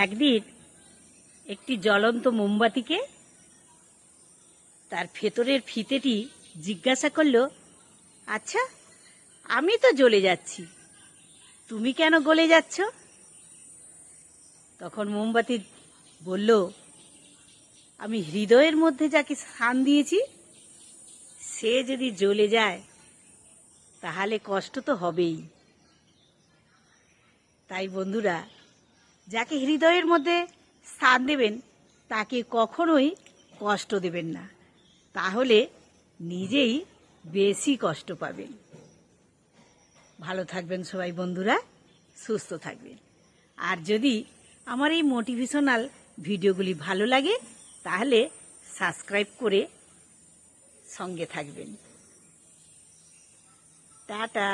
একদিন একটি জ্বলন্ত মোমবাতিকে তার ভেতরের ফিতেটি জিজ্ঞাসা করল, আচ্ছা, আমি তো জ্বলে যাচ্ছি, তুমি কেন গলে যাচ্ছ? তখন মোমবাতি বলল, আমি হৃদয়ের মধ্যে যাকে স্থান দিয়েছি সে যদি জ্বলে যায় তাহলে কষ্ট তো হবেই। তাই বন্ধুরা, যাকে হৃদয়ের মধ্যে স্থান দেবেন তাকে কখনোই কষ্ট দেবেন না, তাহলে নিজেই বেশি কষ্ট পাবেন। ভালো থাকবেন সবাই বন্ধুরা, সুস্থ থাকবেন। আর যদি আমার এই মোটিভেশনাল ভিডিওগুলি ভালো লাগে তাহলে সাবস্ক্রাইব করে সঙ্গে থাকবেন। টাটা।